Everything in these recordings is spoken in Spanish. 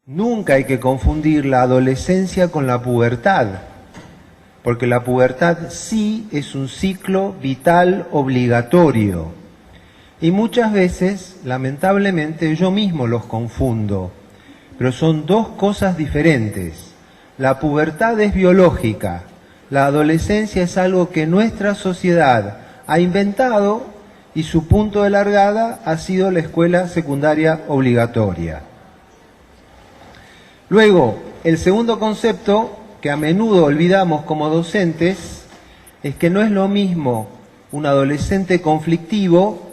Nunca hay que confundir la adolescencia con la pubertad, porque la pubertad sí es un ciclo vital obligatorio. Y muchas veces, lamentablemente, yo mismo los confundo, pero son dos cosas diferentes. La pubertad es biológica, la adolescencia es algo que nuestra sociedad ha inventado y su punto de largada ha sido la escuela secundaria obligatoria. Luego, el segundo concepto que a menudo olvidamos como docentes es que no es lo mismo un adolescente conflictivo,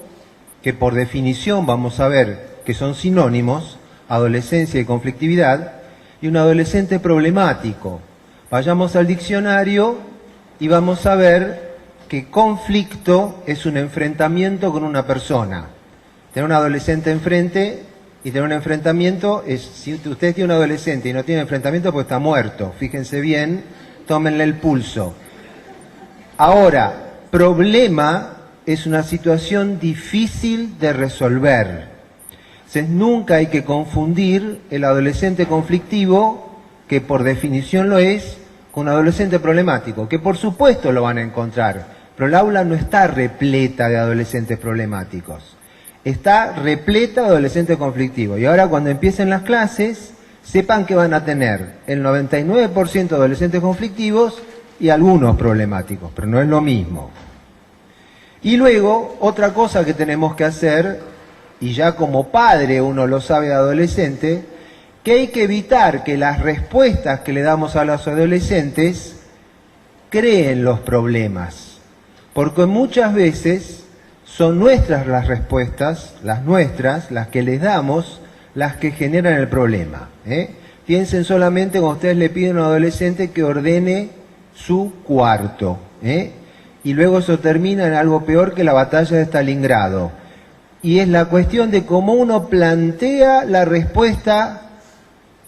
que por definición vamos a ver que son sinónimos, adolescencia y conflictividad, y un adolescente problemático. Vayamos al diccionario y vamos a ver que conflicto es un enfrentamiento con una persona. Tener un adolescente enfrente y tener un enfrentamiento es, si usted tiene un adolescente y no tiene enfrentamiento, pues está muerto. Fíjense bien, tómenle el pulso. Ahora, problema es una situación difícil de resolver. Entonces, nunca hay que confundir el adolescente conflictivo, que por definición lo es, con un adolescente problemático, que por supuesto lo van a encontrar, pero el aula no está repleta de adolescentes problemáticos. Está repleta de adolescentes conflictivos. Y ahora cuando empiecen las clases, sepan que van a tener el 99% de adolescentes conflictivos y algunos problemáticos, pero no es lo mismo. Y luego, otra cosa que tenemos que hacer, y ya como padre uno lo sabe de adolescente, que hay que evitar que las respuestas que le damos a los adolescentes creen los problemas. Porque muchas veces son nuestras las respuestas, las nuestras, las que les damos, las que generan el problema. Piensen solamente cuando ustedes le piden a un adolescente que ordene su cuarto. Y luego eso termina en algo peor que la batalla de Stalingrado. Y es la cuestión de cómo uno plantea la respuesta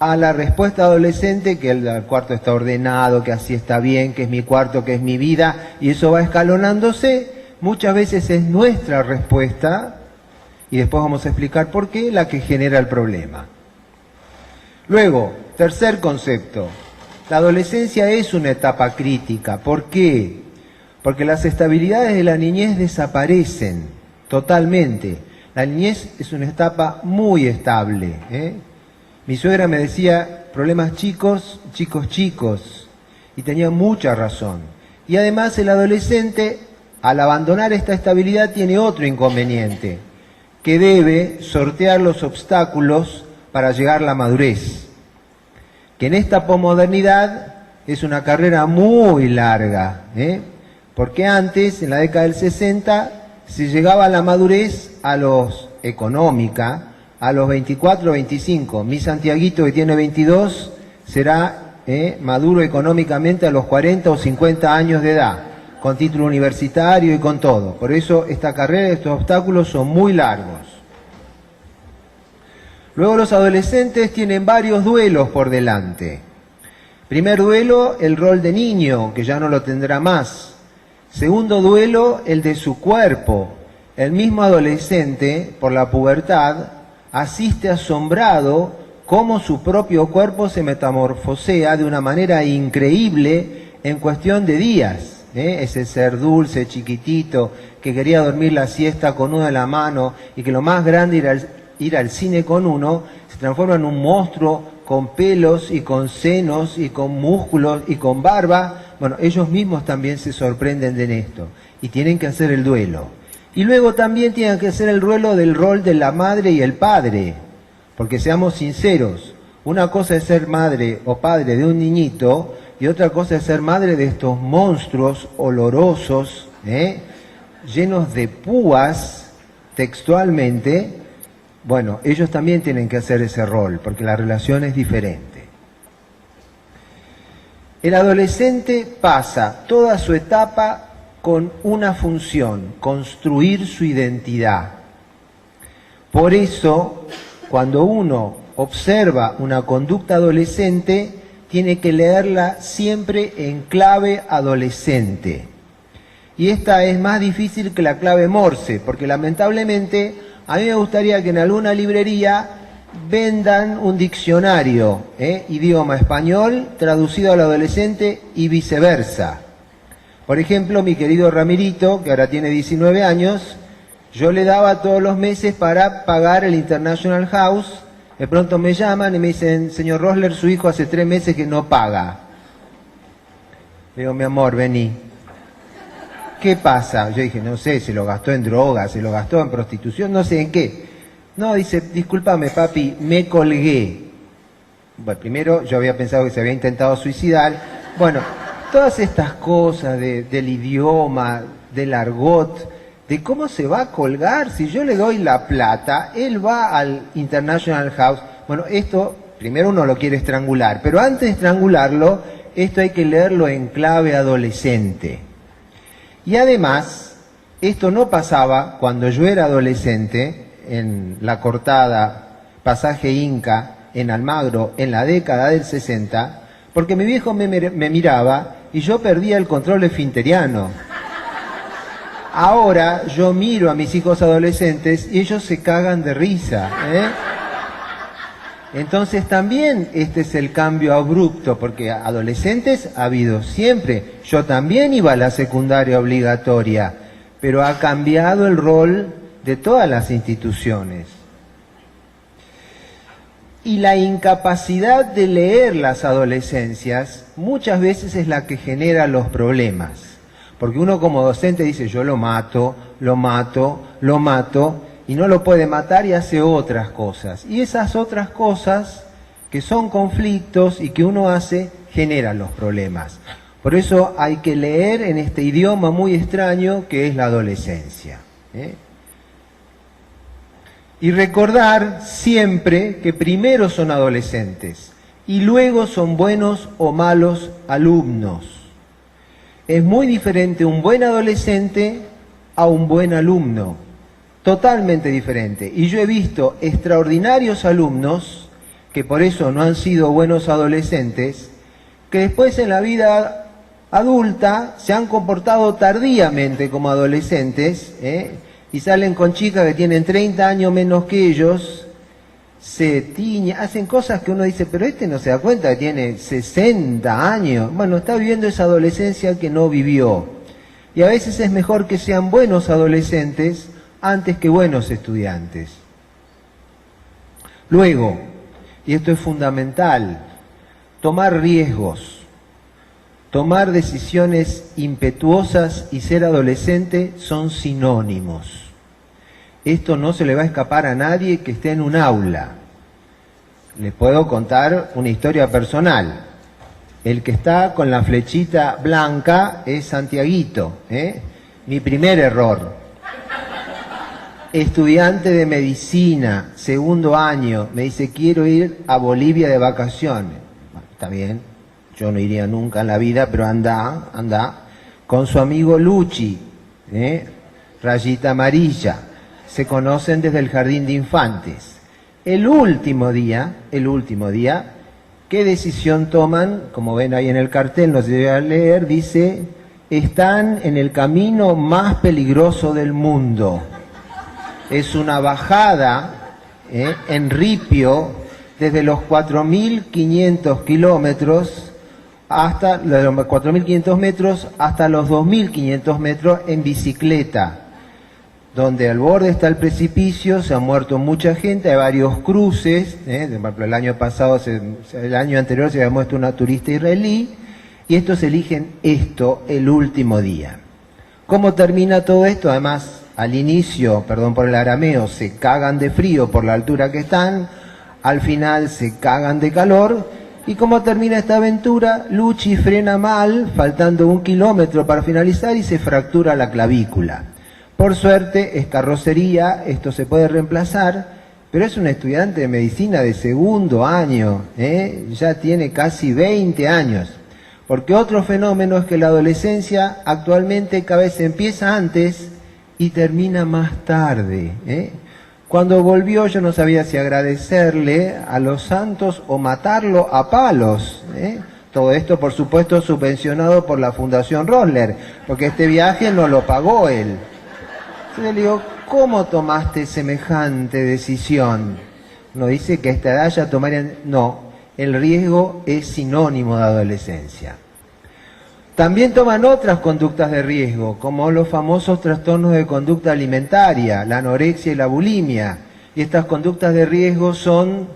a la respuesta adolescente, que el cuarto está ordenado, que así está bien, que es mi cuarto, que es mi vida, y eso va escalonándose. Muchas veces es nuestra respuesta, y después vamos a explicar por qué, la que genera el problema. Luego, tercer concepto, la adolescencia es una etapa crítica. ¿Por qué? Porque las estabilidades de la niñez desaparecen totalmente. La niñez es una etapa muy estable. Mi suegra me decía, problemas chicos, chicos, chicos, y tenía mucha razón. Y además el adolescente, al abandonar esta estabilidad, tiene otro inconveniente, que debe sortear los obstáculos para llegar a la madurez. Que en esta posmodernidad es una carrera muy larga, porque antes, en la década del 60, se llegaba a la madurez económica a los 24 o 25. Mi Santiaguito, que tiene 22, será maduro económicamente a los 40 o 50 años de edad, con título universitario y con todo. Por eso esta carrera, estos obstáculos son muy largos. Luego los adolescentes tienen varios duelos por delante. Primer duelo, el rol de niño, que ya no lo tendrá más. Segundo duelo, el de su cuerpo. El mismo adolescente, por la pubertad, asiste asombrado cómo su propio cuerpo se metamorfosea de una manera increíble en cuestión de días. Ese ser dulce, chiquitito, que quería dormir la siesta con uno en la mano y que lo más grande era ir al cine con uno, se transforma en un monstruo con pelos y con senos y con músculos y con barba. Bueno, ellos mismos también se sorprenden de esto y tienen que hacer el duelo. Y luego también tienen que hacer el duelo del rol de la madre y el padre, porque seamos sinceros, una cosa es ser madre o padre de un niñito y otra cosa es ser madre de estos monstruos olorosos, llenos de púas textualmente. Bueno, ellos también tienen que hacer ese rol, porque la relación es diferente. El adolescente pasa toda su etapa con una función, construir su identidad. Por eso, cuando uno observa una conducta adolescente, tiene que leerla siempre en clave adolescente. Y esta es más difícil que la clave Morse, porque lamentablemente a mí me gustaría que en alguna librería vendan un diccionario, idioma español traducido al adolescente y viceversa. Por ejemplo, mi querido Ramirito, que ahora tiene 19 años, yo le daba todos los meses para pagar el International House. De pronto me llaman y me dicen, señor Rosler, su hijo hace 3 meses que no paga. Le digo, mi amor, vení. ¿Qué pasa? Yo dije, no sé, se lo gastó en drogas, se lo gastó en prostitución, no sé en qué. No, dice, discúlpame papi, me colgué. Bueno, primero yo había pensado que se había intentado suicidar. Bueno, todas estas cosas del idioma, del argot, de cómo se va a colgar, si yo le doy la plata, él va al International House. Bueno, esto, primero uno lo quiere estrangular, pero antes de estrangularlo, esto hay que leerlo en clave adolescente. Y además, esto no pasaba cuando yo era adolescente, en La Cortada, Pasaje Inca, en Almagro, en la década del 60, porque mi viejo me miraba y yo perdía el control esfinteriano. Ahora yo miro a mis hijos adolescentes y ellos se cagan de risa, Entonces también este es el cambio abrupto, porque adolescentes ha habido siempre. Yo también iba a la secundaria obligatoria, pero ha cambiado el rol de todas las instituciones. Y la incapacidad de leer las adolescencias muchas veces es la que genera los problemas. Porque uno como docente dice, yo lo mato, y no lo puede matar y hace otras cosas. Y esas otras cosas que son conflictos y que uno hace, generan los problemas. Por eso hay que leer en este idioma muy extraño que es la adolescencia. Y recordar siempre que primero son adolescentes y luego son buenos o malos alumnos. Es muy diferente un buen adolescente a un buen alumno. Totalmente diferente. Y yo he visto extraordinarios alumnos, que por eso no han sido buenos adolescentes, que después en la vida adulta se han comportado tardíamente como adolescentes, y salen con chicas que tienen 30 años menos que ellos, se tiñen, hacen cosas que uno dice, pero este no se da cuenta que tiene 60 años. Bueno, está viviendo esa adolescencia que no vivió. Y a veces es mejor que sean buenos adolescentes antes que buenos estudiantes. Luego, y esto es fundamental, tomar riesgos, tomar decisiones impetuosas y ser adolescente son sinónimos. Esto no se le va a escapar a nadie que esté en un aula. Les puedo contar una historia personal. El que está con la flechita blanca es Santiaguito, Mi primer error. Estudiante de medicina, 2º año, me dice, quiero ir a Bolivia de vacaciones. Bueno, está bien, yo no iría nunca en la vida, pero anda, con su amigo Luchi, rayita amarilla. Se conocen desde el jardín de infantes. El último día, ¿qué decisión toman? Como ven ahí en el cartel, no se debe leer, dice, están en el camino más peligroso del mundo. Es una bajada en ripio desde los 4.500 kilómetros hasta los 4.500 metros hasta los 2.500 metros en bicicleta, donde al borde está el precipicio, se ha muerto mucha gente, hay varios cruces, el año pasado, el año anterior se había muerto una turista israelí, y estos eligen esto el último día. ¿Cómo termina todo esto? Además, al inicio, perdón por el arameo, se cagan de frío por la altura que están, al final se cagan de calor. ¿Y cómo termina esta aventura? Luchi frena mal, faltando 1 kilómetro para finalizar, y se fractura la clavícula. Por suerte es carrocería, esto se puede reemplazar, pero es un estudiante de medicina de 2º año, ya tiene casi 20 años. Porque otro fenómeno es que la adolescencia actualmente cada vez empieza antes y termina más tarde. Cuando volvió yo no sabía si agradecerle a los santos o matarlo a palos. Todo esto, por supuesto, subvencionado por la Fundación Rosler, porque este viaje no lo pagó él. Yo le digo, ¿cómo tomaste semejante decisión? Uno dice que a esta edad ya tomarían... No, el riesgo es sinónimo de adolescencia. También toman otras conductas de riesgo, como los famosos trastornos de conducta alimentaria, la anorexia y la bulimia. Y estas conductas de riesgo son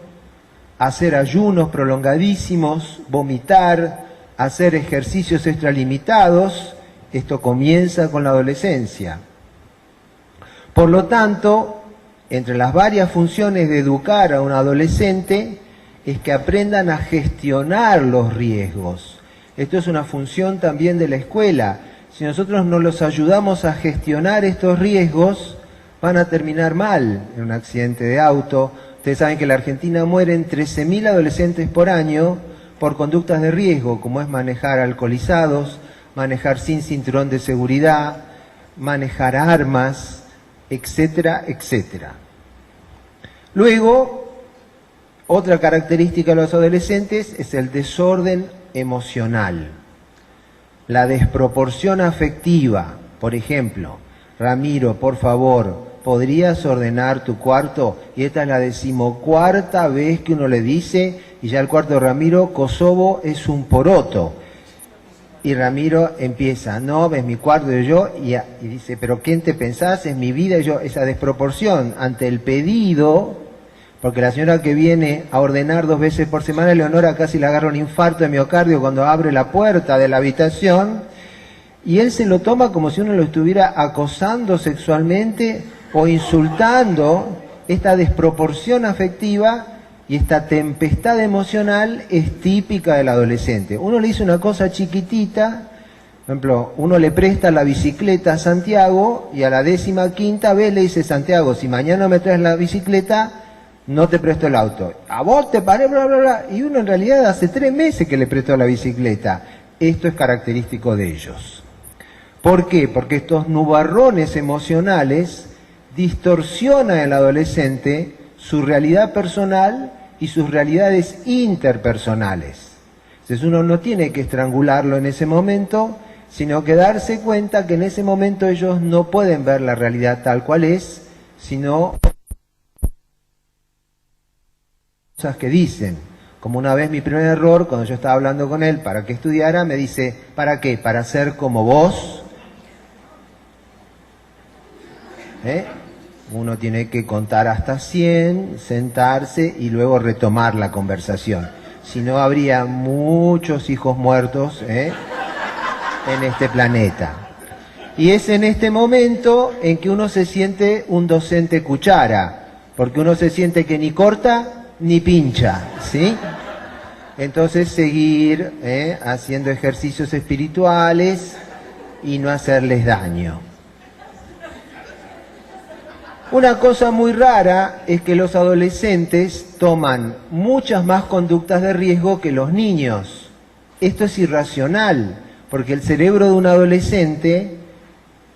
hacer ayunos prolongadísimos, vomitar, hacer ejercicios extralimitados. Esto comienza con la adolescencia. Por lo tanto, entre las varias funciones de educar a un adolescente es que aprendan a gestionar los riesgos. Esto es una función también de la escuela. Si nosotros no los ayudamos a gestionar estos riesgos, van a terminar mal en un accidente de auto. Ustedes saben que en la Argentina mueren 13.000 adolescentes por año por conductas de riesgo, como es manejar alcoholizados, manejar sin cinturón de seguridad, manejar armas, etcétera, etcétera. Luego, otra característica de los adolescentes es el desorden emocional, la desproporción afectiva. Por ejemplo, Ramiro, por favor, ¿podrías ordenar tu cuarto? Y esta es la 14ª vez que uno le dice, y ya el cuarto, Ramiro, Kosovo es un poroto. Y Ramiro empieza, no, ves mi cuarto y yo, y dice, pero ¿quién te pensás? Es mi vida. Y yo, esa desproporción ante el pedido, porque la señora que viene a ordenar 2 veces por semana, Leonora, casi le agarra un infarto de miocardio cuando abre la puerta de la habitación, y él se lo toma como si uno lo estuviera acosando sexualmente o insultando. Esta desproporción afectiva y esta tempestad emocional es típica del adolescente. Uno le dice una cosa chiquitita, por ejemplo, uno le presta la bicicleta a Santiago y a la 15ª vez le dice, Santiago, si mañana me traes la bicicleta, no te presto el auto. A vos te paré, bla, bla, bla. Y uno en realidad hace 3 meses que le prestó la bicicleta. Esto es característico de ellos. ¿Por qué? Porque estos nubarrones emocionales distorsionan en el adolescente su realidad personal y sus realidades interpersonales. Entonces uno no tiene que estrangularlo en ese momento, sino que darse cuenta que en ese momento ellos no pueden ver la realidad tal cual es, sino cosas que dicen. Como una vez mi primer error, cuando yo estaba hablando con él para que estudiara, me dice, ¿para qué? ¿Para ser como vos? Uno tiene que contar hasta 100, sentarse y luego retomar la conversación. Si no, habría muchos hijos muertos en este planeta. Y es en este momento en que uno se siente un docente cuchara, porque uno se siente que ni corta ni pincha, ¿sí? Entonces seguir haciendo ejercicios espirituales y no hacerles daño. Una cosa muy rara es que los adolescentes toman muchas más conductas de riesgo que los niños. Esto es irracional, porque el cerebro de un adolescente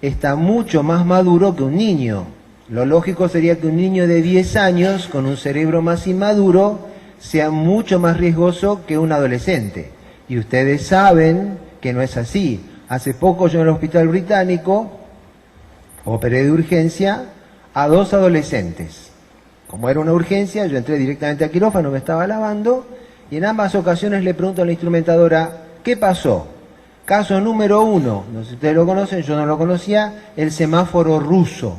está mucho más maduro que un niño. Lo lógico sería que un niño de 10 años, con un cerebro más inmaduro, sea mucho más riesgoso que un adolescente. Y ustedes saben que no es así. Hace poco yo en el Hospital Británico operé de urgencia a 2 adolescentes. Como era una urgencia, yo entré directamente al quirófano, me estaba lavando, y en ambas ocasiones le pregunto a la instrumentadora, ¿qué pasó? Caso número 1, no sé si ustedes lo conocen, yo no lo conocía, el semáforo ruso.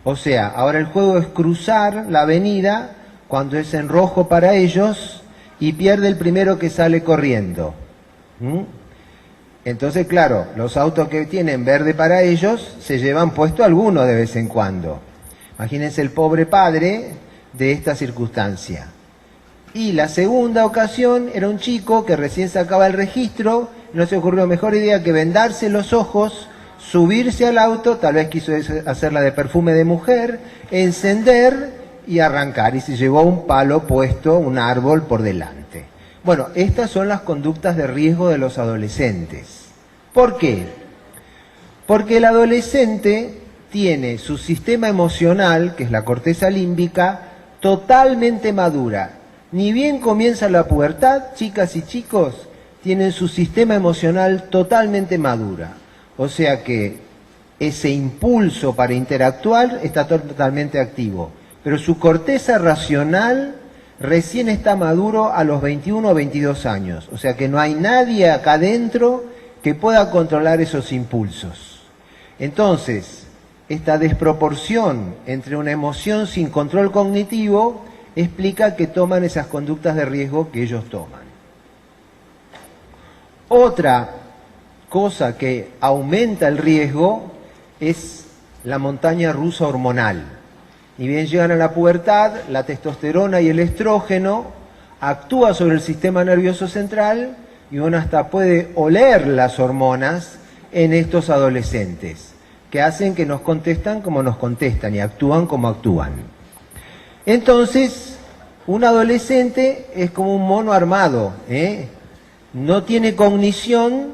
O sea, ahora el juego es cruzar la avenida cuando es en rojo para ellos y pierde el primero que sale corriendo. Entonces, claro, los autos que tienen verde para ellos se llevan puesto alguno de vez en cuando. Imagínense el pobre padre de esta circunstancia. Y la segunda ocasión era un chico que recién sacaba el registro, no se ocurrió mejor idea que vendarse los ojos, subirse al auto, tal vez quiso hacerla de perfume de mujer, encender y arrancar. Y se llevó un palo puesto, un árbol por delante. Bueno, estas son las conductas de riesgo de los adolescentes. ¿Por qué? Porque el adolescente tiene su sistema emocional, que es la corteza límbica, totalmente madura. Ni bien comienza la pubertad, chicas y chicos, tienen su sistema emocional totalmente madura. O sea que ese impulso para interactuar está totalmente activo. pero su corteza racional recién está maduro a los 21 o 22 años. O sea que no hay nadie acá adentro que pueda controlar esos impulsos. Entonces, esta desproporción entre una emoción sin control cognitivo explica que toman esas conductas de riesgo que ellos toman. Otra cosa que aumenta el riesgo es la montaña rusa hormonal. Y bien llegan a la pubertad, la testosterona y el estrógeno actúa sobre el sistema nervioso central y uno hasta puede oler las hormonas en estos adolescentes, que hacen que nos contestan como nos contestan y actúan como actúan. Entonces, un adolescente es como un mono armado, no tiene cognición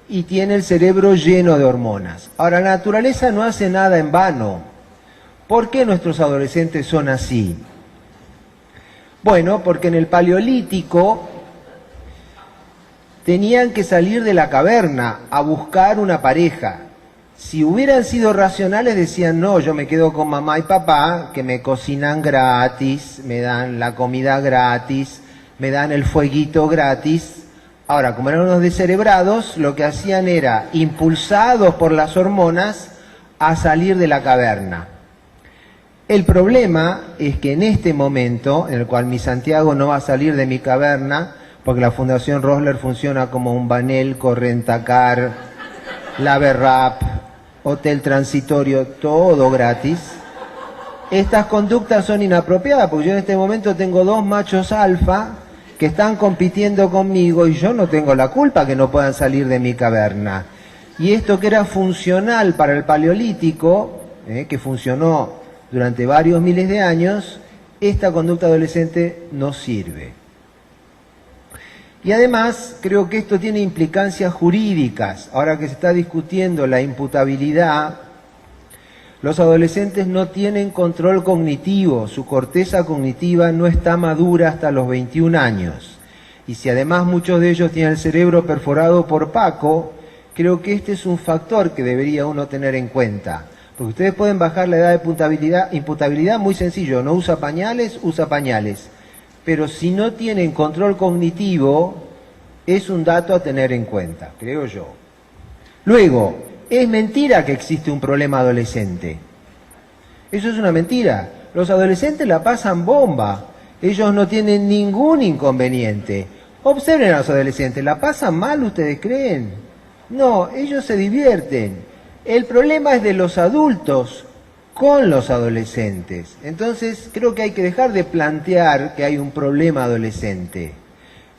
y tiene el cerebro lleno de hormonas. Ahora, la naturaleza no hace nada en vano. ¿Por qué nuestros adolescentes son así? Bueno, porque en el Paleolítico tenían que salir de la caverna a buscar una pareja. Si hubieran sido racionales decían, no, yo me quedo con mamá y papá, que me cocinan gratis, me dan la comida gratis, me dan el fueguito gratis. Ahora, como eran unos descerebrados, lo que hacían era, impulsados por las hormonas, a salir de la caverna. El problema es que en este momento, en el cual mi Santiago no va a salir de mi caverna, porque la Fundación Rosler funciona como un Banelco, Rentacar, Laverrap, Hotel Transitorio, todo gratis. Estas conductas son inapropiadas, porque yo en este momento tengo 2 machos alfa que están compitiendo conmigo y yo no tengo la culpa que no puedan salir de mi caverna. Y esto que era funcional para el Paleolítico, que funcionó durante varios miles de años, esta conducta adolescente no sirve. Y además, creo que esto tiene implicancias jurídicas. Ahora que se está discutiendo la imputabilidad, los adolescentes no tienen control cognitivo, su corteza cognitiva no está madura hasta los 21 años. Y si además muchos de ellos tienen el cerebro perforado por Paco, creo que este es un factor que debería uno tener en cuenta. Porque ustedes pueden bajar la edad de imputabilidad muy sencillo, no usa pañales, usa pañales. Pero si no tienen control cognitivo, es un dato a tener en cuenta, creo yo. Luego, es mentira que existe un problema adolescente. Eso es una mentira. Los adolescentes la pasan bomba. Ellos no tienen ningún inconveniente. Observen a los adolescentes, ¿la pasan mal ustedes creen? No, ellos se divierten. El problema es de los adultos con los adolescentes. Entonces, creo que hay que dejar de plantear que hay un problema adolescente.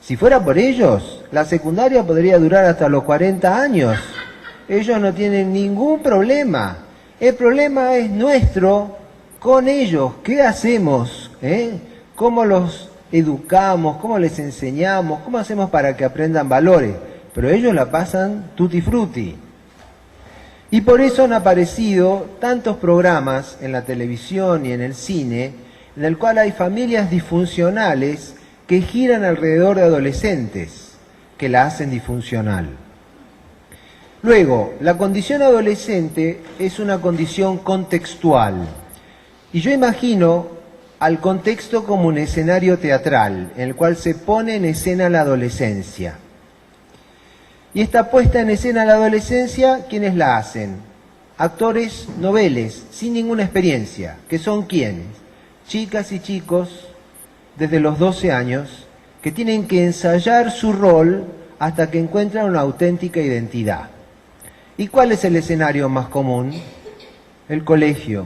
Si fuera por ellos, la secundaria podría durar hasta los 40 años. Ellos no tienen ningún problema. El problema es nuestro con ellos. ¿Qué hacemos? ¿Cómo los educamos? ¿Cómo les enseñamos? ¿Cómo hacemos para que aprendan valores? Pero ellos la pasan tutti frutti. Y por eso han aparecido tantos programas en la televisión y en el cine, en el cual hay familias disfuncionales que giran alrededor de adolescentes que la hacen disfuncional. Luego, la condición adolescente es una condición contextual. Y yo imagino al contexto como un escenario teatral, en el cual se pone en escena la adolescencia. Y esta puesta en escena de la adolescencia, ¿quiénes la hacen? Actores noveles, sin ninguna experiencia, que son ¿quiénes? Chicas y chicos, desde los 12 años, que tienen que ensayar su rol hasta que encuentran una auténtica identidad. ¿Y cuál es el escenario más común? El colegio,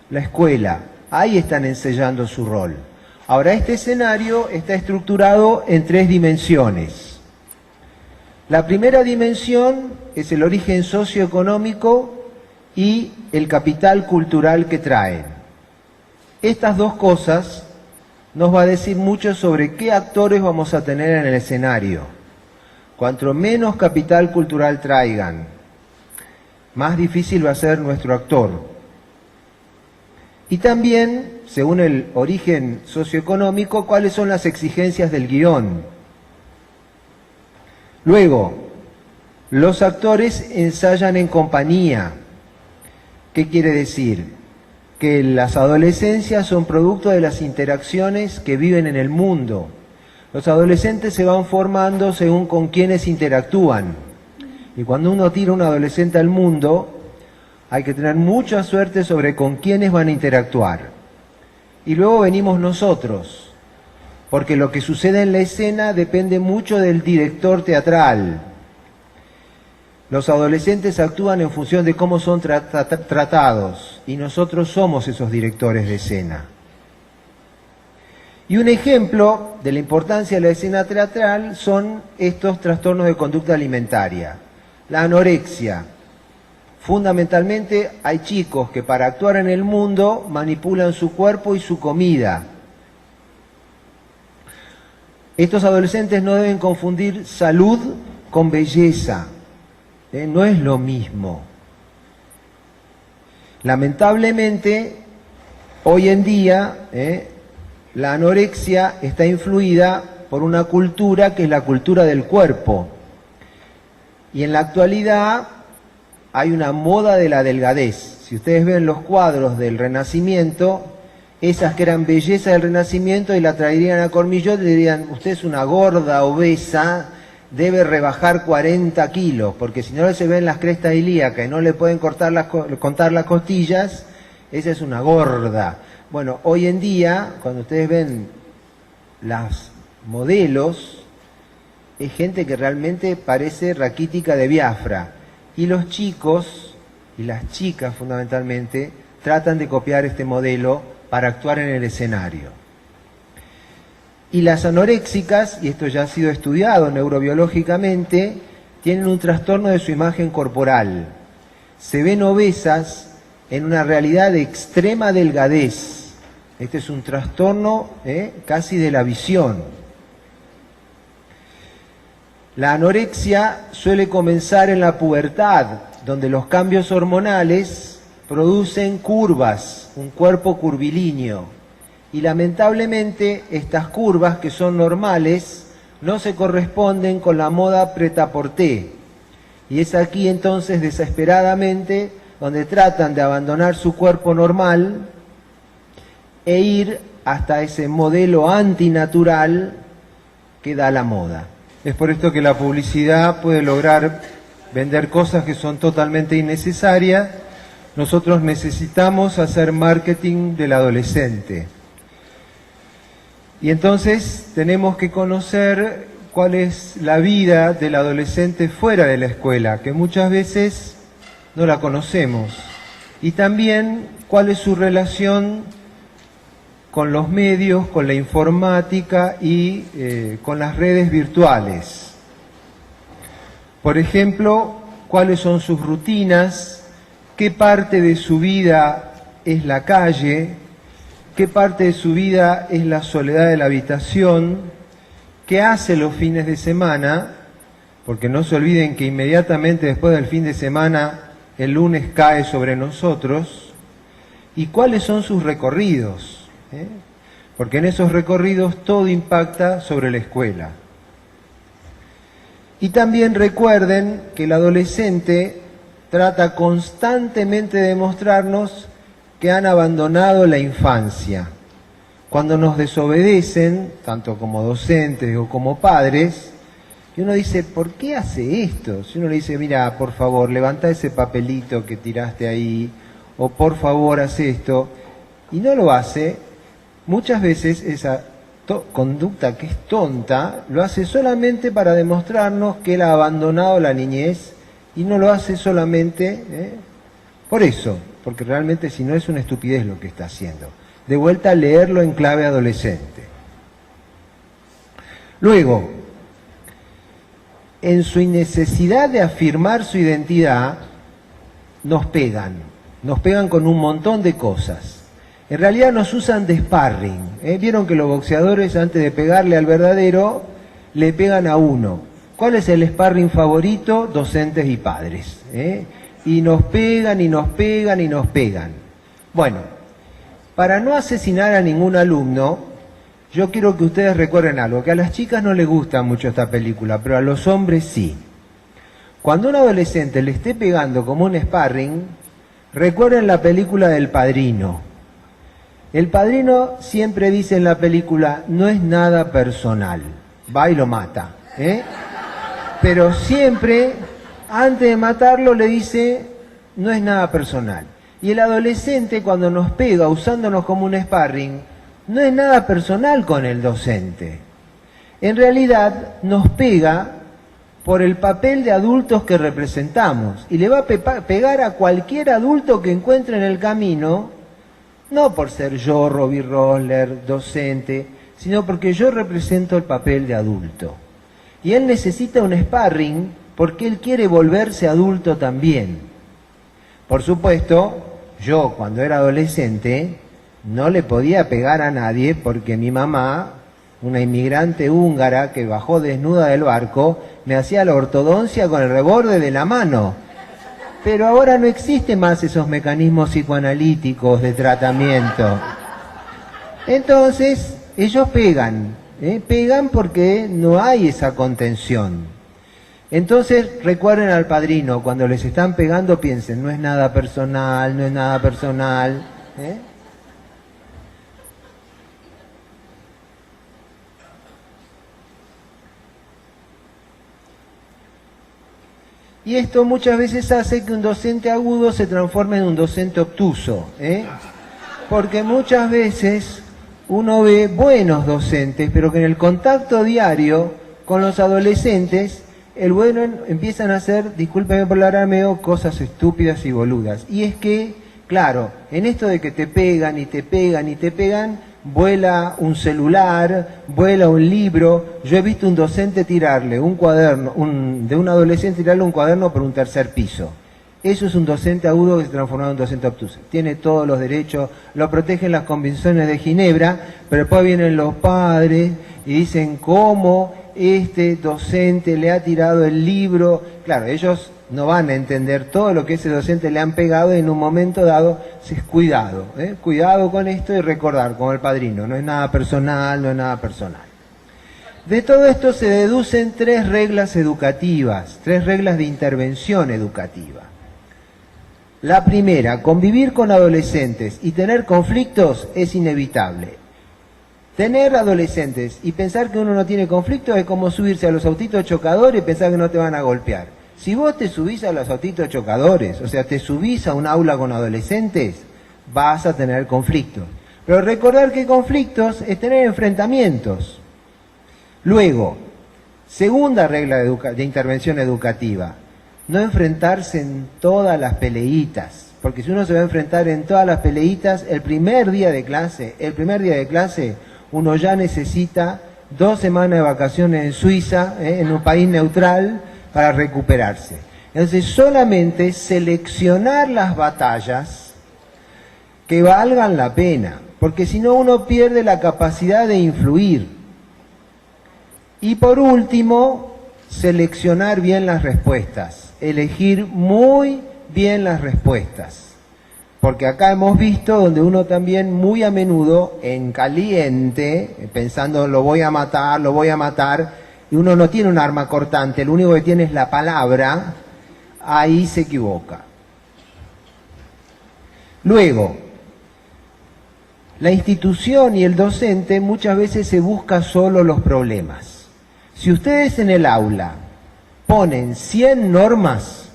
la escuela, ahí están ensayando su rol. Ahora, este escenario está estructurado en 3 dimensiones. La primera dimensión es el origen socioeconómico y el capital cultural que traen. Estas 2 cosas nos va a decir mucho sobre qué actores vamos a tener en el escenario. Cuanto menos capital cultural traigan, más difícil va a ser nuestro actor. Y también, según el origen socioeconómico, cuáles son las exigencias del guión. Luego, los actores ensayan en compañía. ¿Qué quiere decir? que las adolescencias son producto de las interacciones que viven en el mundo. Los adolescentes se van formando según con quienes interactúan. Y cuando uno tira a un adolescente al mundo, hay que tener mucha suerte sobre con quiénes van a interactuar. Y luego venimos nosotros, porque lo que sucede en la escena depende mucho del director teatral. Los adolescentes actúan en función de cómo son tratados, y nosotros somos esos directores de escena. Y un ejemplo de la importancia de la escena teatral son estos trastornos de conducta alimentaria. La anorexia. Fundamentalmente hay chicos que para actuar en el mundo manipulan su cuerpo y su comida. Estos adolescentes no deben confundir salud con belleza. No es lo mismo. Lamentablemente, hoy en día, la anorexia está influida por una cultura que es la cultura del cuerpo. Y en la actualidad hay una moda de la delgadez. Si ustedes ven los cuadros del Renacimiento, esas que eran belleza del Renacimiento y la traerían a Cormillot y le dirían, usted es una gorda, obesa, debe rebajar 40 kilos, porque si no se ven las crestas ilíacas y no le pueden contar las costillas, esa es una gorda. Bueno, hoy en día, cuando ustedes ven las modelos, es gente que realmente parece raquítica de Biafra. Y los chicos, y las chicas fundamentalmente, tratan de copiar este modelo para actuar en el escenario. Y las anoréxicas, y esto ya ha sido estudiado neurobiológicamente, tienen un trastorno de su imagen corporal. Se ven obesas en una realidad de extrema delgadez. Este es un trastorno casi de la visión. La anorexia suele comenzar en la pubertad, donde los cambios hormonales producen curvas, un cuerpo curvilíneo. Y lamentablemente estas curvas, que son normales, no se corresponden con la moda prêt-à-porter. Y es aquí entonces desesperadamente donde tratan de abandonar su cuerpo normal e ir hasta ese modelo antinatural que da la moda. Es por esto que la publicidad puede lograr vender cosas que son totalmente innecesarias. Nosotros necesitamos hacer marketing del adolescente. Y entonces tenemos que conocer cuál es la vida del adolescente fuera de la escuela, que muchas veces no la conocemos. Y también cuál es su relación con los medios, con la informática y con las redes virtuales. Por ejemplo, cuáles son sus rutinas, qué parte de su vida es la calle, qué parte de su vida es la soledad de la habitación, qué hace los fines de semana, porque no se olviden que inmediatamente después del fin de semana el lunes cae sobre nosotros, y cuáles son sus recorridos. Porque en esos recorridos todo impacta sobre la escuela. Y también recuerden que el adolescente trata constantemente de mostrarnos que han abandonado la infancia. Cuando nos desobedecen, tanto como docentes o como padres, y uno dice, ¿por qué hace esto? Si uno le dice, mira, por favor, levanta ese papelito que tiraste ahí, o por favor, haz esto, y no lo hace. Muchas veces esa conducta que es tonta lo hace solamente para demostrarnos que él ha abandonado la niñez y no lo hace solamente por eso, porque realmente si no es una estupidez lo que está haciendo. De vuelta a leerlo en clave adolescente. Luego, en su innecesidad de afirmar su identidad, nos pegan con un montón de cosas. En realidad nos usan de sparring. Vieron que los boxeadores, antes de pegarle al verdadero, le pegan a uno. ¿Cuál es el sparring favorito? Docentes y padres. Y nos pegan, y nos pegan, y nos pegan. Bueno, para no asesinar a ningún alumno, yo quiero que ustedes recuerden algo, que a las chicas no les gusta mucho esta película, pero a los hombres sí. Cuando un adolescente le esté pegando como un sparring, recuerden la película del Padrino. El padrino siempre dice en la película, no es nada personal, va y lo mata, ¿eh? Pero siempre, antes de matarlo, le dice, no es nada personal. Y el adolescente, cuando nos pega usándonos como un sparring, no es nada personal con el docente. En realidad nos pega por el papel de adultos que representamos. Y le va a pegar a cualquier adulto que encuentre en el camino, no por ser yo, Robbie Rosler, docente, sino porque yo represento el papel de adulto. Y él necesita un sparring porque él quiere volverse adulto también. Por supuesto, yo cuando era adolescente no le podía pegar a nadie porque mi mamá, una inmigrante húngara que bajó desnuda del barco, me hacía la ortodoncia con el reborde de la mano. Pero ahora no existen más esos mecanismos psicoanalíticos de tratamiento. Entonces, ellos pegan, pegan porque no hay esa contención. Entonces, recuerden al padrino, cuando les están pegando, piensen, no es nada personal, no es nada personal, ¿eh? Y esto muchas veces hace que un docente agudo se transforme en un docente obtuso, ¿eh? Porque muchas veces uno ve buenos docentes, pero que en el contacto diario con los adolescentes, el bueno empiezan a hacer, discúlpeme por el arameo, cosas estúpidas y boludas. Y es que, claro, en esto de que te pegan y te pegan y te pegan, vuela un celular, vuela un libro. Yo he visto un docente tirarle un cuaderno, de un adolescente tirarle un cuaderno por un tercer piso. Eso es un docente agudo que se transforma en un docente obtuso. Tiene todos los derechos, lo protegen las convenciones de Ginebra, pero después vienen los padres y dicen cómo este docente le ha tirado el libro. Claro, ellos no van a entender todo lo que ese docente le han pegado y en un momento dado, cuidado, cuidado con esto y recordar, como el padrino, no es nada personal, no es nada personal. De todo esto se deducen 3 reglas educativas, 3 reglas de intervención educativa. La primera, convivir con adolescentes y tener conflictos es inevitable. Tener adolescentes y pensar que uno no tiene conflictos es como subirse a los autitos chocadores y pensar que no te van a golpear. Si vos te subís a los autitos chocadores, o sea, te subís a un aula con adolescentes, vas a tener conflictos. Pero recordar que conflictos es tener enfrentamientos. Luego, segunda regla de intervención educativa, no enfrentarse en todas las peleitas. Porque si uno se va a enfrentar en todas las peleitas, el primer día de clase, uno ya necesita 2 semanas de vacaciones en Suiza, en un país neutral, para recuperarse. Entonces, solamente seleccionar las batallas que valgan la pena, porque si no uno pierde la capacidad de influir. Y por último, seleccionar bien las respuestas, elegir muy bien las respuestas. Porque acá hemos visto donde uno también muy a menudo, en caliente, pensando lo voy a matar, y uno no tiene un arma cortante, lo único que tiene es la palabra, ahí se equivoca. Luego, la institución y el docente muchas veces se busca solo los problemas. Si ustedes en el aula ponen 100 normas,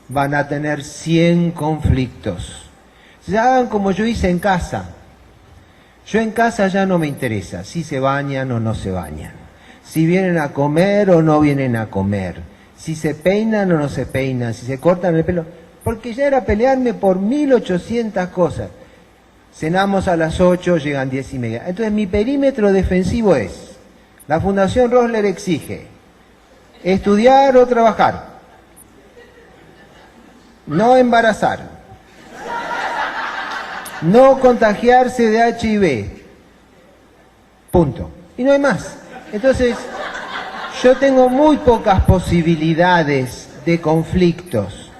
van a tener 100 conflictos. Se hagan como yo hice en casa. Yo en casa ya no me interesa si se bañan o no se bañan, si vienen a comer o no vienen a comer, si se peinan o no se peinan, si se cortan el pelo, porque ya era pelearme por 1800 cosas. Cenamos a las 8, llegan 10:30. Entonces mi perímetro defensivo es, la Fundación Rosler exige estudiar o trabajar, no embarazar, no contagiarse de HIV, punto. Y no hay más. Entonces, yo tengo muy pocas posibilidades de conflictos,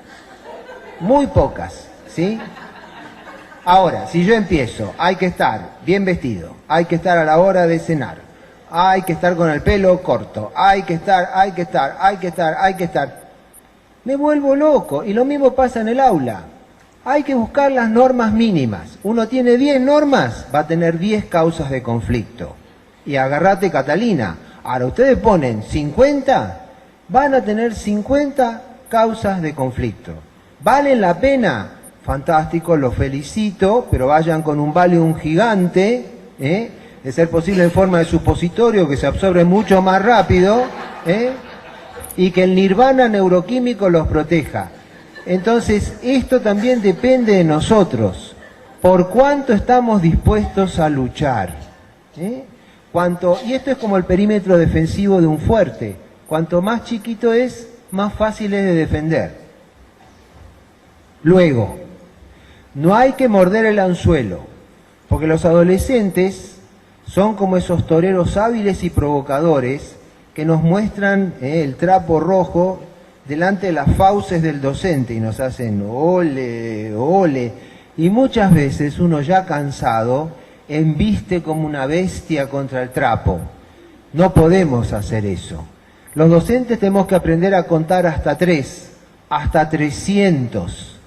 muy pocas, ¿sí? Ahora, si yo empiezo, hay que estar bien vestido, hay que estar a la hora de cenar, hay que estar con el pelo corto, hay que estar, me vuelvo loco. Y lo mismo pasa en el aula. Hay que buscar las normas mínimas. Uno tiene 10 normas, va a tener 10 causas de conflicto. Y agarrate Catalina. Ahora ustedes ponen 50, van a tener 50 causas de conflicto. ¿Valen la pena? Fantástico, los felicito, pero vayan con un Valium gigante, de ser posible en forma de supositorio, que se absorbe mucho más rápido, y que el nirvana neuroquímico los proteja. Entonces, esto también depende de nosotros. ¿Por cuánto estamos dispuestos a luchar? Y esto es como el perímetro defensivo de un fuerte. Cuanto más chiquito es, más fácil es de defender. Luego, no hay que morder el anzuelo, porque los adolescentes son como esos toreros hábiles y provocadores que nos muestran el trapo rojo delante de las fauces del docente y nos hacen ole, ole. Y muchas veces uno ya cansado embiste como una bestia contra el trapo. No podemos hacer eso. Los docentes tenemos que aprender a contar hasta 3, hasta 300,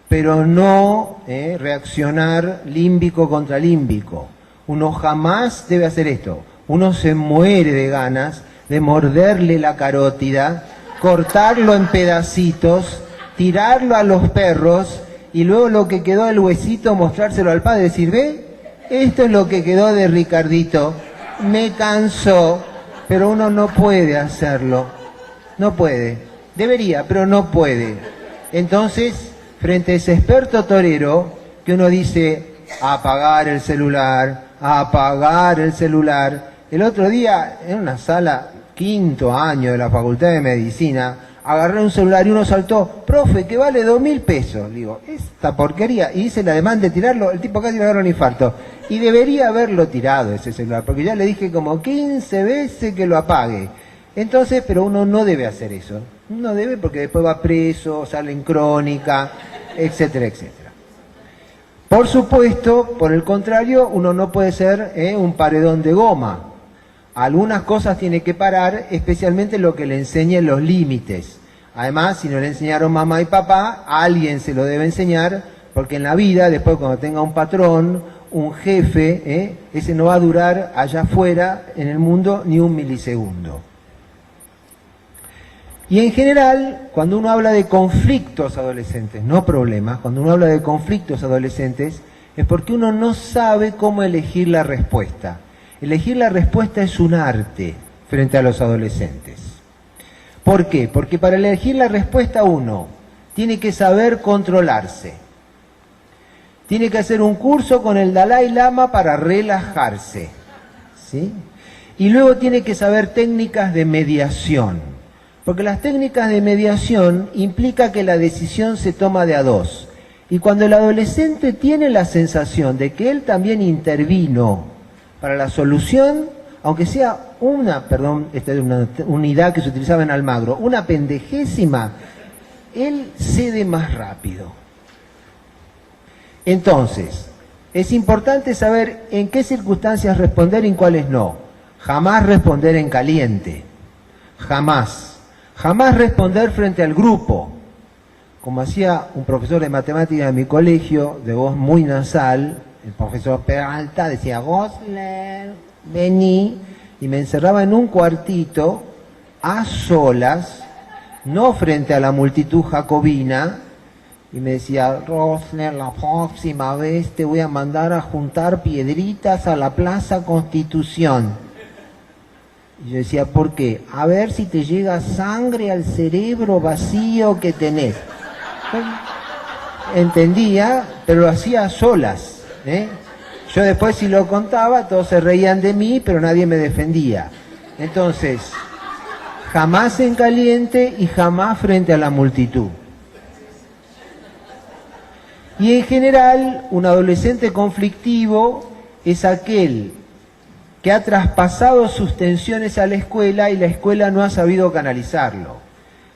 pero no reaccionar límbico contra límbico. Uno jamás debe hacer esto. Uno se muere de ganas de morderle la carótida, cortarlo en pedacitos, tirarlo a los perros y luego lo que quedó del huesito mostrárselo al padre y decir, ¿ve? Esto es lo que quedó de Ricardito, me cansó, pero uno no puede hacerlo, no puede, debería, pero no puede. Entonces, frente a ese experto torero, que uno dice, apagar el celular, apagar el celular. El otro día, en una sala, 5º año de la Facultad de Medicina, agarré un celular y uno saltó, profe, que vale 2.000 pesos. Le digo, esta porquería, y hice la demanda de tirarlo, el tipo casi me agarró un infarto. Y debería haberlo tirado ese celular, porque ya le dije como 15 veces que lo apague. Entonces, pero uno no debe hacer eso. No debe porque después va preso, sale en crónica, etcétera, etcétera. Por supuesto, por el contrario, uno no puede ser un paredón de goma. Algunas cosas tiene que parar, especialmente lo que le enseñen los límites. Además, si no le enseñaron mamá y papá, alguien se lo debe enseñar, porque en la vida, después cuando tenga un patrón, un jefe, ese no va a durar allá afuera, en el mundo, ni un milisegundo. Y en general, cuando uno habla de conflictos adolescentes, no problemas, cuando uno habla de conflictos adolescentes, es porque uno no sabe cómo elegir la respuesta. Elegir la respuesta es un arte frente a los adolescentes. ¿Por qué? Porque para elegir la respuesta uno tiene que saber controlarse. Tiene que hacer un curso con el Dalai Lama para relajarse, ¿sí? Y luego tiene que saber técnicas de mediación. Porque las técnicas de mediación implica que la decisión se toma de a dos. Y cuando el adolescente tiene la sensación de que él también intervino para la solución, aunque sea una unidad que se utilizaba en Almagro, una pendejésima, él cede más rápido. Entonces, es importante saber en qué circunstancias responder y en cuáles no. Jamás responder en caliente. Jamás. Jamás responder frente al grupo. Como hacía un profesor de matemáticas de mi colegio, de voz muy nasal, el profesor Peralta, decía, Gosler, vení, y me encerraba en un cuartito, a solas, no frente a la multitud jacobina, y me decía, Rosler, la próxima vez te voy a mandar a juntar piedritas a la Plaza Constitución. Y yo decía, ¿por qué? A ver si te llega sangre al cerebro vacío que tenés. Entendía, pero lo hacía a solas. Yo después si lo contaba, todos se reían de mí, pero nadie me defendía. Entonces, jamás en caliente y jamás frente a la multitud. Y en general, un adolescente conflictivo es aquel que ha traspasado sus tensiones a la escuela y la escuela no ha sabido canalizarlo.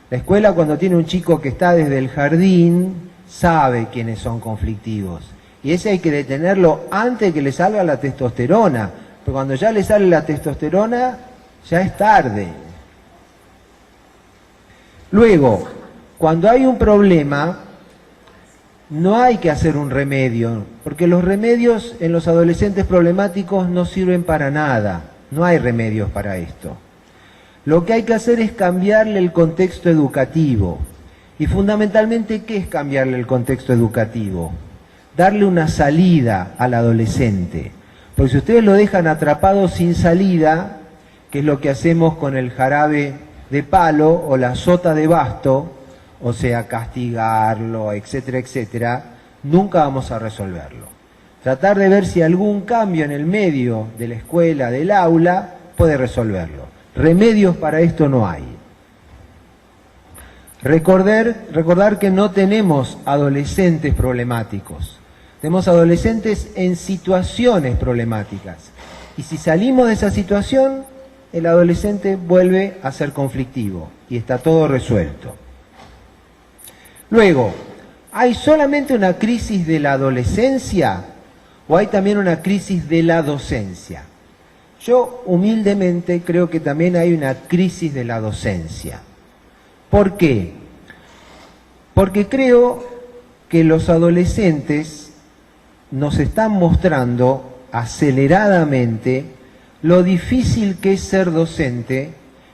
La escuela, cuando tiene un chico que está desde el jardín, sabe quiénes son conflictivos. Y ese hay que detenerlo antes de que le salga la testosterona. Porque cuando ya le sale la testosterona, ya es tarde. Luego, cuando hay un problema, no hay que hacer un remedio, porque los remedios en los adolescentes problemáticos no sirven para nada, no hay remedios para esto. Lo que hay que hacer es cambiarle el contexto educativo. Y fundamentalmente, ¿qué es cambiarle el contexto educativo? Darle una salida al adolescente. Porque si ustedes lo dejan atrapado sin salida, que es lo que hacemos con el jarabe de palo o la sota de basto, o sea, castigarlo, etcétera, etcétera, nunca vamos a resolverlo. Tratar de ver si algún cambio en el medio de la escuela, del aula, puede resolverlo. Remedios para esto no hay. Recordar que no tenemos adolescentes problemáticos. Tenemos adolescentes en situaciones problemáticas. Y si salimos de esa situación, el adolescente vuelve a ser conflictivo y está todo resuelto. Luego, ¿hay solamente una crisis de la adolescencia o hay también una crisis de la docencia? Yo humildemente creo que también hay una crisis de la docencia. ¿Por qué? Porque creo que los adolescentes nos están mostrando aceleradamente lo difícil que es ser docente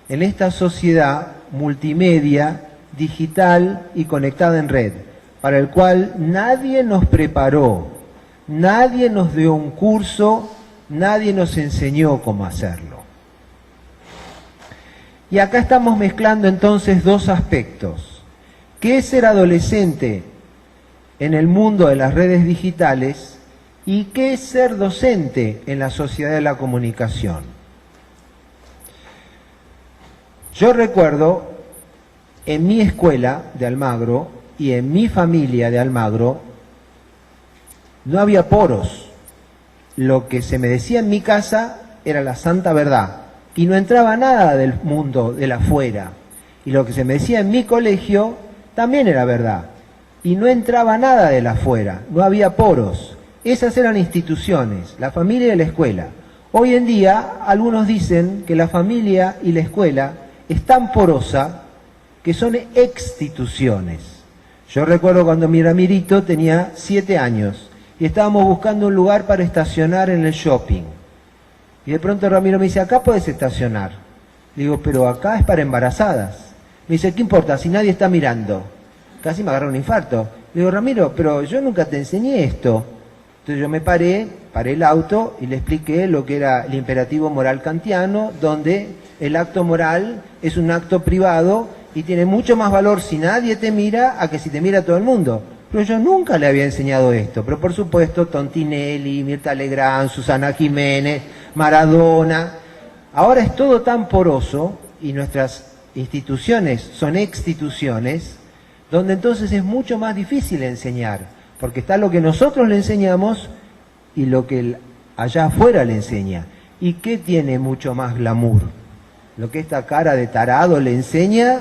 en esta sociedad multimedia, digital y conectada en red, para el cual nadie nos preparó, nadie nos dio un curso, nadie nos enseñó cómo hacerlo. Y acá estamos mezclando entonces dos aspectos. ¿Qué es ser adolescente en el mundo de las redes digitales y qué es ser docente en la sociedad de la comunicación? Yo recuerdo en mi escuela de Almagro y en mi familia de Almagro no había poros. Lo que se me decía en mi casa era la santa verdad y no entraba nada del mundo del afuera. Y lo que se me decía en mi colegio también era verdad y no entraba nada del afuera, no había poros. Esas eran instituciones, la familia y la escuela. Hoy en día algunos dicen que la familia y la escuela es tan porosa que son exstituciones. Yo recuerdo cuando mi Ramirito tenía 7 años y estábamos buscando un lugar para estacionar en el shopping. Y de pronto Ramiro me dice, acá puedes estacionar. Le digo, pero acá es para embarazadas. Me dice, ¿qué importa si nadie está mirando? Casi me agarró un infarto. Le digo, Ramiro, pero yo nunca te enseñé esto. Entonces yo me paré el auto y le expliqué lo que era el imperativo moral kantiano, donde el acto moral es un acto privado y tiene mucho más valor si nadie te mira a que si te mira todo el mundo. Pero yo nunca le había enseñado esto. Pero por supuesto, Tontinelli, Mirta Legrand, Susana Jiménez, Maradona. Ahora es todo tan poroso y nuestras instituciones son exstituciones, donde entonces es mucho más difícil enseñar. Porque está lo que nosotros le enseñamos y lo que allá afuera le enseña. ¿Y qué tiene mucho más glamour? ¿Lo que esta cara de tarado le enseña?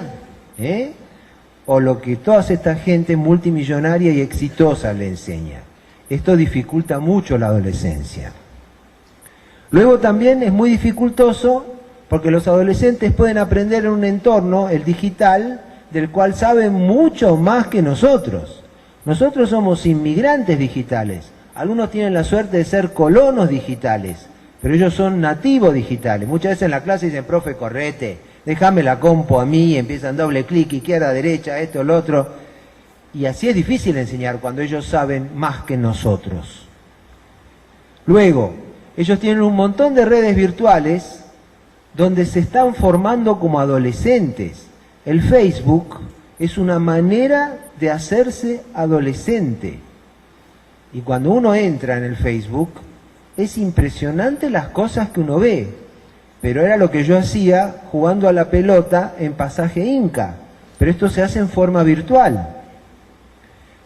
O lo que toda esta gente multimillonaria y exitosa le enseña. Esto dificulta mucho la adolescencia. Luego también es muy dificultoso porque los adolescentes pueden aprender en un entorno, el digital, del cual saben mucho más que nosotros. Nosotros somos inmigrantes digitales. Algunos tienen la suerte de ser colonos digitales, pero ellos son nativos digitales. Muchas veces en la clase dicen, profe, correte, déjame la compo a mí, empiezan doble clic, izquierda, derecha, esto, lo otro. Y así es difícil enseñar cuando ellos saben más que nosotros. Luego, ellos tienen un montón de redes virtuales donde se están formando como adolescentes. El Facebook es una manera de hacerse adolescente. Y cuando uno entra en el Facebook, es impresionante las cosas que uno ve. Pero era lo que yo hacía jugando a la pelota en Pasaje Inca. Pero esto se hace en forma virtual.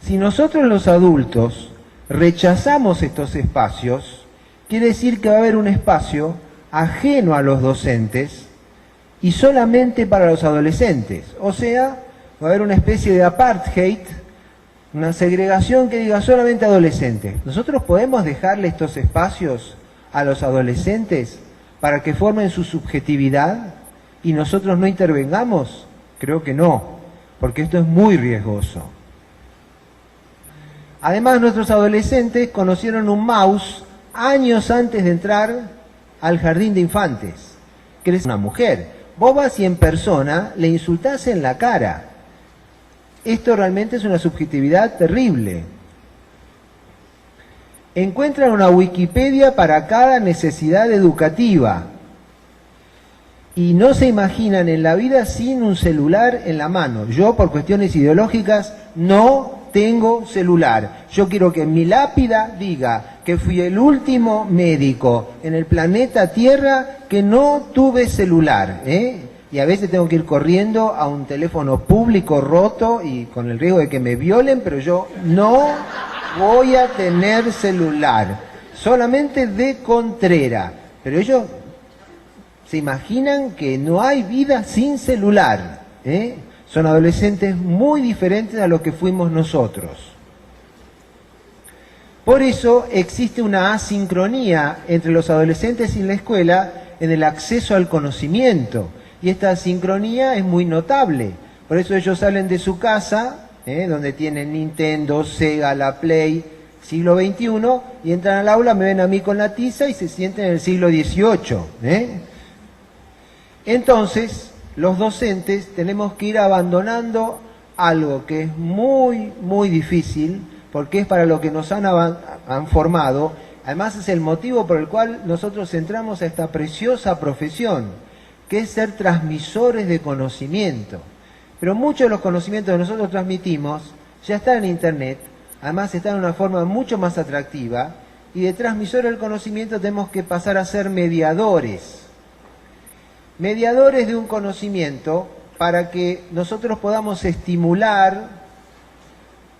Si nosotros los adultos rechazamos estos espacios, quiere decir que va a haber un espacio ajeno a los docentes y solamente para los adolescentes. O sea, va a haber una especie de apartheid, una segregación que diga solamente adolescentes. ¿Nosotros podemos dejarle estos espacios a los adolescentes para que formen su subjetividad y nosotros no intervengamos? Creo que no, porque esto es muy riesgoso. Además, nuestros adolescentes conocieron un mouse años antes de entrar al jardín de infantes, que es una mujer. Vos vas y en persona le insultás en la cara. Esto realmente es una subjetividad terrible. Encuentran una Wikipedia para cada necesidad educativa. Y no se imaginan en la vida sin un celular en la mano. Yo, por cuestiones ideológicas, no tengo celular. Yo quiero que en mi lápida diga que fui el último médico en el planeta Tierra que no tuve celular, Y a veces tengo que ir corriendo a un teléfono público roto y con el riesgo de que me violen, pero yo no voy a tener celular. Solamente de Contrera. Pero ellos se imaginan que no hay vida sin celular, Son adolescentes muy diferentes a lo que fuimos nosotros. Por eso existe una asincronía entre los adolescentes y la escuela en el acceso al conocimiento. Y esta asincronía es muy notable. Por eso ellos salen de su casa, donde tienen Nintendo, Sega, la Play, siglo XXI, y entran al aula, me ven a mí con la tiza y se sienten en el siglo XVIII. Entonces, los docentes tenemos que ir abandonando algo que es muy, muy difícil, porque es para lo que nos han formado. Además, es el motivo por el cual nosotros entramos a esta preciosa profesión, que es ser transmisores de conocimiento. Pero muchos de los conocimientos que nosotros transmitimos ya están en Internet, además están de una forma mucho más atractiva, y de transmisores del conocimiento tenemos que pasar a ser mediadores. Mediadores de un conocimiento para que nosotros podamos estimular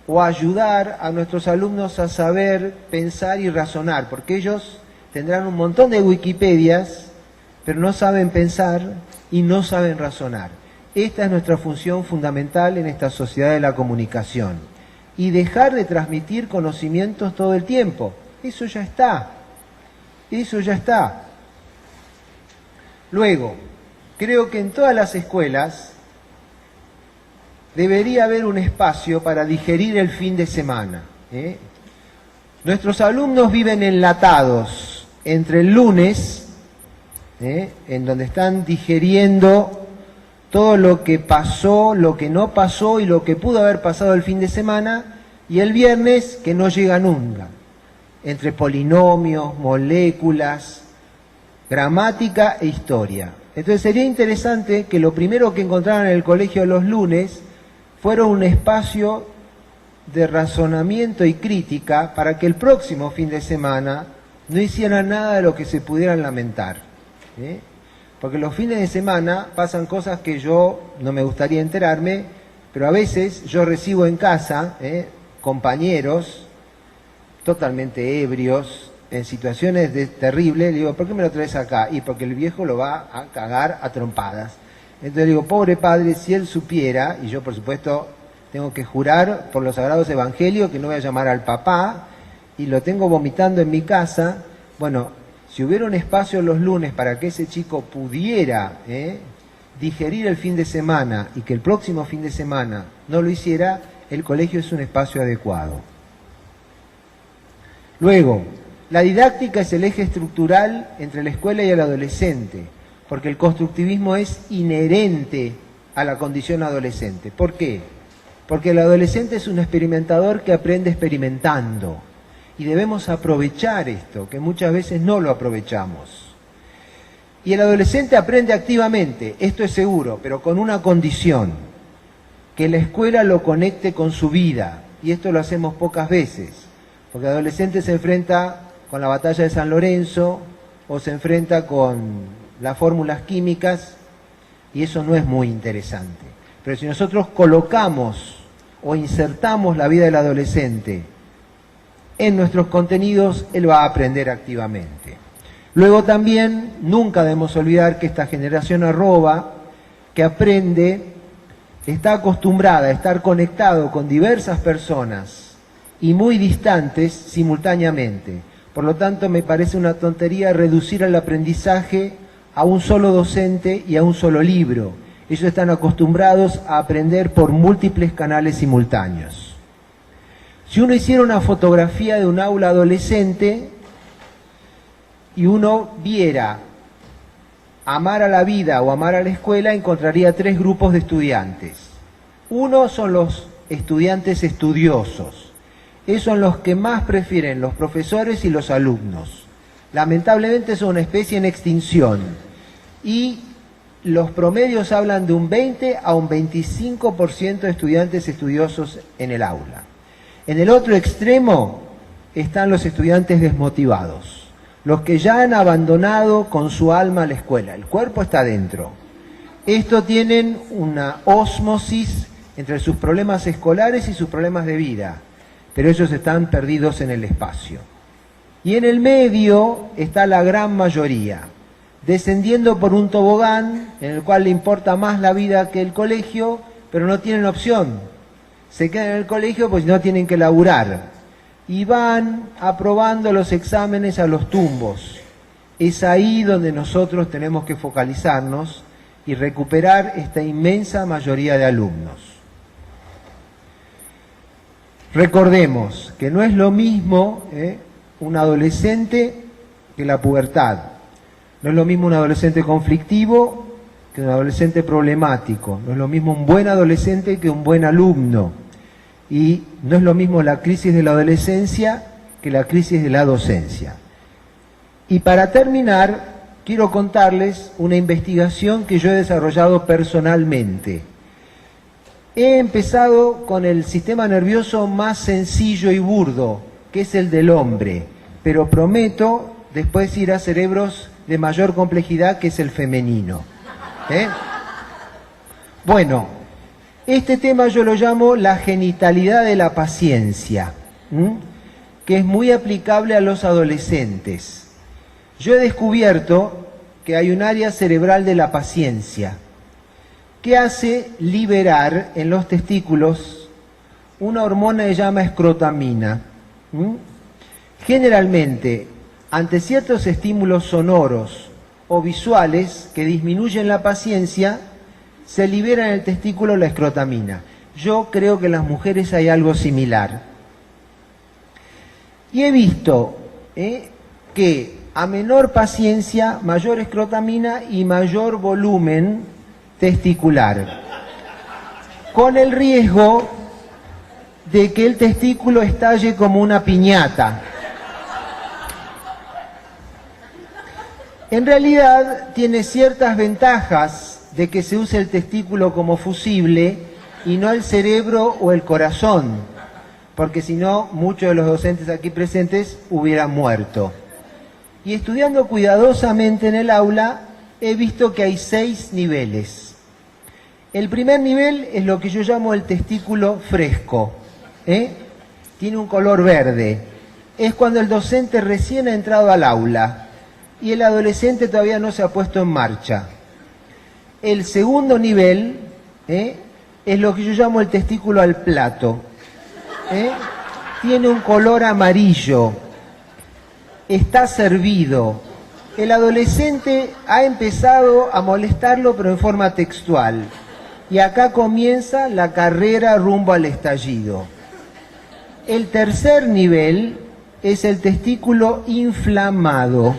o ayudar a nuestros alumnos a saber pensar y razonar, porque ellos tendrán un montón de Wikipedias, pero no saben pensar y no saben razonar. Esta es nuestra función fundamental en esta sociedad de la comunicación. Y dejar de transmitir conocimientos todo el tiempo. Eso ya está. Eso ya está. Luego, creo que en todas las escuelas debería haber un espacio para digerir el fin de semana. Nuestros alumnos viven enlatados entre el lunes, en donde están digiriendo todo lo que pasó, lo que no pasó y lo que pudo haber pasado el fin de semana, y el viernes, que no llega nunca, entre polinomios, moléculas, gramática e historia. Entonces sería interesante que lo primero que encontraran en el colegio los lunes fuera un espacio de razonamiento y crítica para que el próximo fin de semana no hicieran nada de lo que se pudieran lamentar. Porque los fines de semana pasan cosas que yo no me gustaría enterarme, pero a veces yo recibo en casa compañeros totalmente ebrios, en situaciones terribles. Le digo, ¿por qué me lo traes acá? Y porque el viejo lo va a cagar a trompadas. Entonces le digo, pobre padre, si él supiera, y yo por supuesto tengo que jurar por los sagrados evangelios que no voy a llamar al papá, y lo tengo vomitando en mi casa. Bueno, si hubiera un espacio los lunes para que ese chico pudiera digerir el fin de semana y que el próximo fin de semana no lo hiciera, el colegio es un espacio adecuado. Luego, la didáctica es el eje estructural entre la escuela y el adolescente, porque el constructivismo es inherente a la condición adolescente. ¿Por qué? Porque el adolescente es un experimentador que aprende experimentando. Y debemos aprovechar esto, que muchas veces no lo aprovechamos. Y el adolescente aprende activamente, esto es seguro, pero con una condición: que la escuela lo conecte con su vida. Y esto lo hacemos pocas veces, porque el adolescente se enfrenta con la batalla de San Lorenzo o se enfrenta con las fórmulas químicas, y eso no es muy interesante. Pero si nosotros colocamos o insertamos la vida del adolescente en nuestros contenidos, él va a aprender activamente. Luego también, nunca debemos olvidar que esta generación arroba, que aprende, está acostumbrada a estar conectado con diversas personas y muy distantes simultáneamente. Por lo tanto, me parece una tontería reducir el aprendizaje a un solo docente y a un solo libro. Ellos están acostumbrados a aprender por múltiples canales simultáneos. Si uno hiciera una fotografía de un aula adolescente y uno viera amar a la vida o amar a la escuela, encontraría tres grupos de estudiantes. Uno son los estudiantes estudiosos. Esos son los que más prefieren los profesores y los alumnos. Lamentablemente son una especie en extinción. Y los promedios hablan de un 20 a un 25% de estudiantes estudiosos en el aula. En el otro extremo están los estudiantes desmotivados, los que ya han abandonado con su alma la escuela. El cuerpo está dentro. Estos tienen una ósmosis entre sus problemas escolares y sus problemas de vida, pero ellos están perdidos en el espacio. Y en el medio está la gran mayoría, descendiendo por un tobogán en el cual le importa más la vida que el colegio, pero no tienen opción. Se quedan en el colegio pues no tienen que laburar. Y van aprobando los exámenes a los tumbos. Es ahí donde nosotros tenemos que focalizarnos y recuperar esta inmensa mayoría de alumnos. Recordemos que no es lo mismo un adolescente que la pubertad. No es lo mismo un adolescente conflictivo que un adolescente problemático. No es lo mismo un buen adolescente que un buen alumno. Y no es lo mismo la crisis de la adolescencia que la crisis de la docencia. Y para terminar, quiero contarles una investigación que yo he desarrollado personalmente. He empezado con el sistema nervioso más sencillo y burdo, que es el del hombre, pero prometo después ir a cerebros de mayor complejidad, que es el femenino. Bueno, este tema yo lo llamo la genitalidad de la paciencia, que es muy aplicable a los adolescentes. Yo he descubierto que hay un área cerebral de la paciencia que hace liberar en los testículos una hormona que se llama escrotamina. Generalmente, ante ciertos estímulos sonoros o visuales que disminuyen la paciencia, se libera en el testículo la escrotamina. Yo creo que en las mujeres hay algo similar. Y he visto que a menor paciencia, mayor escrotamina y mayor volumen testicular, con el riesgo de que el testículo estalle como una piñata. En realidad tiene ciertas ventajas de que se use el testículo como fusible y no el cerebro o el corazón, porque si no, muchos de los docentes aquí presentes hubieran muerto. Y estudiando cuidadosamente en el aula, he visto que hay 6 niveles. El primer nivel es lo que yo llamo el testículo fresco. Tiene un color verde. Es cuando el docente recién ha entrado al aula y el adolescente todavía no se ha puesto en marcha. El segundo nivel es lo que yo llamo el testículo al plato. Tiene un color amarillo. Está servido. El adolescente ha empezado a molestarlo, pero en forma textual. Y acá comienza la carrera rumbo al estallido. El tercer nivel es el testículo inflamado.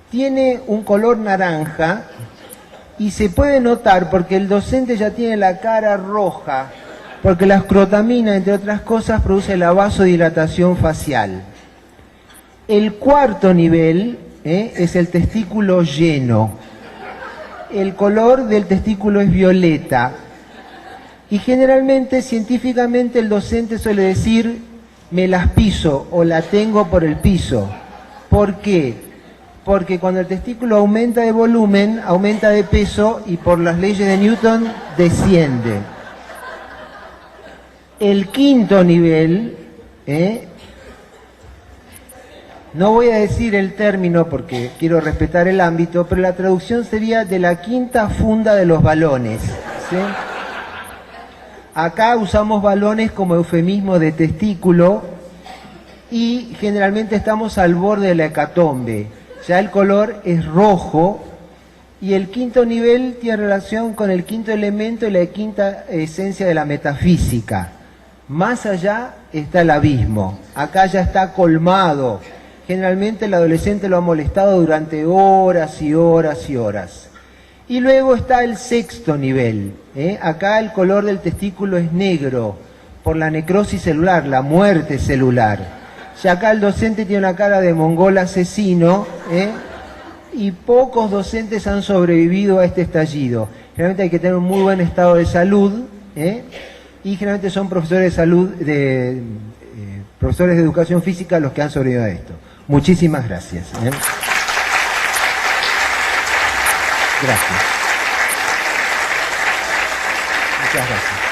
Tiene un color naranja y se puede notar porque el docente ya tiene la cara roja, porque la escrotamina, entre otras cosas, produce la vasodilatación facial. El cuarto nivel es el testículo lleno. El color del testículo es violeta. Y generalmente, científicamente, el docente suele decir, me las piso o la tengo por el piso. ¿Por qué? Porque cuando el testículo aumenta de volumen, aumenta de peso y por las leyes de Newton desciende. El quinto nivel, no voy a decir el término porque quiero respetar el ámbito, pero la traducción sería de la quinta funda de los balones. ¿Sí? Acá usamos balones como eufemismo de testículo y generalmente estamos al borde de la hecatombe. Ya el color es rojo y el quinto nivel tiene relación con el quinto elemento y la quinta esencia de la metafísica. Más allá está el abismo. Acá ya está colmado. Generalmente el adolescente lo ha molestado durante horas y horas y horas. Y luego está el sexto nivel. Acá el color del testículo es negro por la necrosis celular, la muerte celular. Ya acá el docente tiene una cara de mongol asesino, y pocos docentes han sobrevivido a este estallido. Generalmente hay que tener un muy buen estado de salud, y generalmente son profesores de salud, profesores de educación física los que han sobrevivido a esto. Muchísimas gracias. Gracias. Muchas gracias.